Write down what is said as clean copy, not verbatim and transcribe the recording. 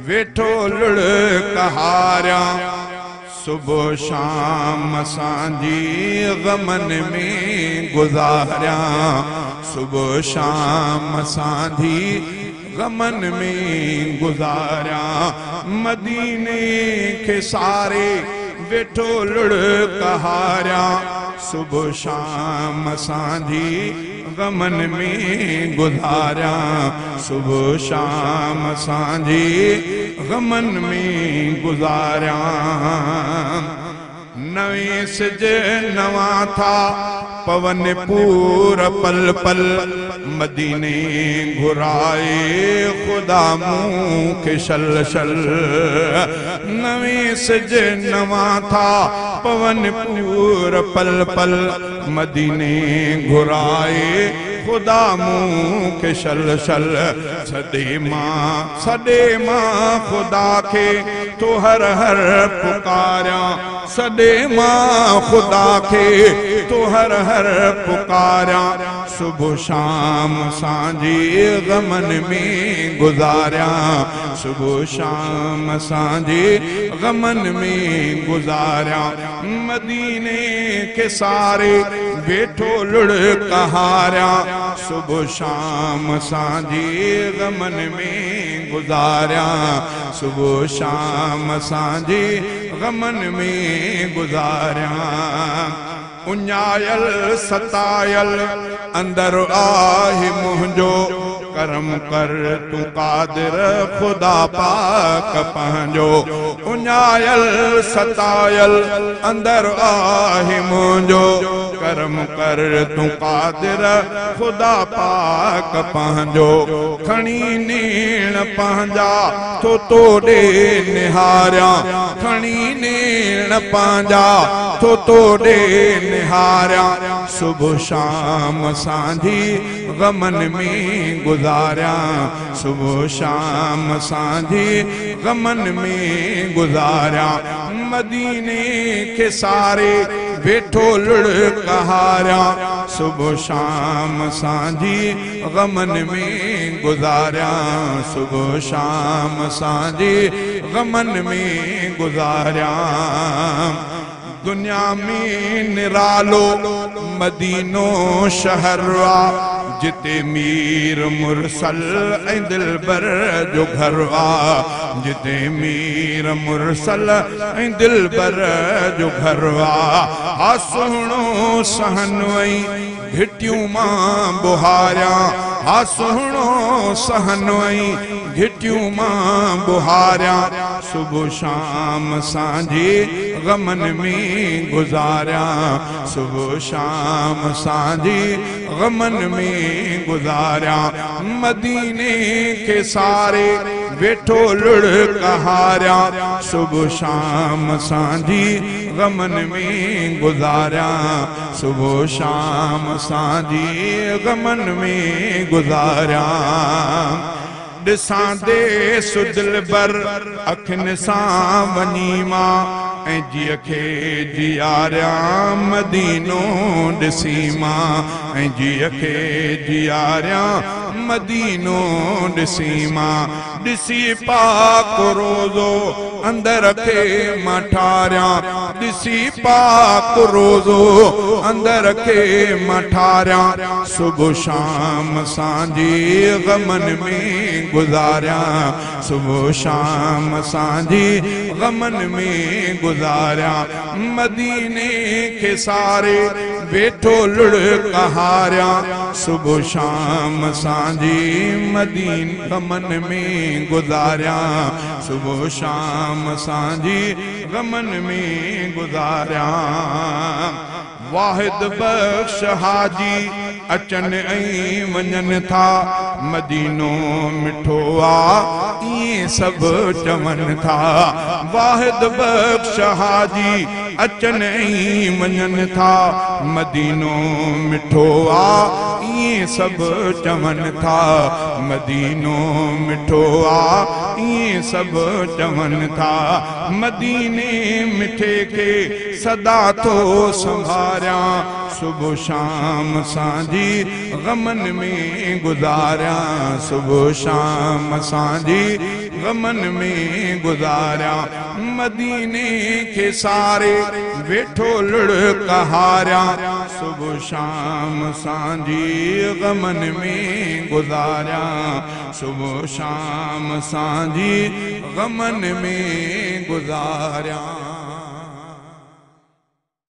वेठो लुड़ कहारिया सुबह शाम असांजी गमन में गुज़ारिया सुबह शाम असांजी गमन में गुज़ारिया मदीने के सारे वेठो लुड़ कहारिया सुबह शाम असांजी गमन में गुज़ारिया सुबह शाम असांजी गमन में गुज़ारिया नवे सिज नवा था पवन पूर पल पल मदीने घुराए खुदा मुँह के शल शल नवे सिज नवा था पवन पूर पल पल मदीने घुराए खुदा मुँह के शल शल सदे माँ खुदा के तो हर हर पुकारिया सदे माँ खुदा के तो हर हर पुकारिया सुबह शाम सांझी गमन में गुज़ारिया सुबह शाम सांझी गमन में गुज़ारिया मदीने के सारे वेठो लुड़ कहारिया सुबह शाम सांझी गमन में गुज़ारिया सुबह शाम सांझी गमन में गुज़ारिया उन्यायल सतायल अंदर आहे मुंहिंजो करम कर तू कादिर खुदा पाक पंहिंजो उन्यायल सतायल अंदर आहे मुंहिंजो करम कर तू कादिर खुदा पाक पंहिंजो खणी नेण पंहिंजा तो तोड़े निहारिया खणी नेण पंहिंजा तो तोड़े निहारिया सुबह शाम सांझी गमन में गुज़ारिया सुबह शाम सांझी गमन में गुज़ारिया मदीने के सारे वेठो लुड़ कहारिया सुबह शाम सांझी गमन में गुज़ारिया सुबह शाम सांझी गमन में गुज़ारिया दुनिया में निरालो मदीनो शहरवा जिते मीर मुरसल ऐं दिलबर जो घरवा जिते मीर मुरसल ऐं दिलबर जो घरवा आ सुहिणो सहन वई घिटियूं मां बुहारिया आ सुहिणो सहन वई घिटियूं मां बुहारिया सुबह शाम सांझी गमन में गुज़ारिया सुबह शाम सांझी गमन में गुज़ारिया मदीने के सारे वेठो लुड़ कहारिया सुबह शाम सांझी गमन में गुज़ारिया सुबह शाम सांझी गमन में गुज़ारिया ॾिसां दे सुदिलबर अखियुनि सां वञी मां ऐं जीअ खे जियारिया मदीनो ॾिसी मां ऐं जीअ खे जियारिया मदीनो ॾिसी मां ॾिसी पाक रोज़ो अंदर खे मां ठारिया ॾिसी पाक रोज़ो अंदर खे मां ठारिया सुबह शाम सांझी गमन में गुज़ारिया सुबह शाम सांझी गमन में गुज़ारिया मदीने के सारे वेठो लुड़ कहारिया सुबह शाम सांझी मदीन गमन में गुज़ारिया सुबह शाम सांझी गमन में गुज़ारिया वाहिद बख्श हाजी अचन ऐं वञन था मदीनो मिठो आ ये सब चवन था वाहिद बख्श हाजी अचन ऐं वञन था मदीनो मिठो आ ये सब चवन था मदीनो मिठो आ ये सब चवन था मदीने मिठे के सदा तो संभारिया सुबह शाम सांझी गमन में गुज़ारिया सुबह शाम सांझी गमन में गुजारिया मदीने के सारे वेठो लुढ़कहारिया सुबह शाम सांझी गमन में गुजारिया सुबह शाम सांझी गमन में गुजारिया।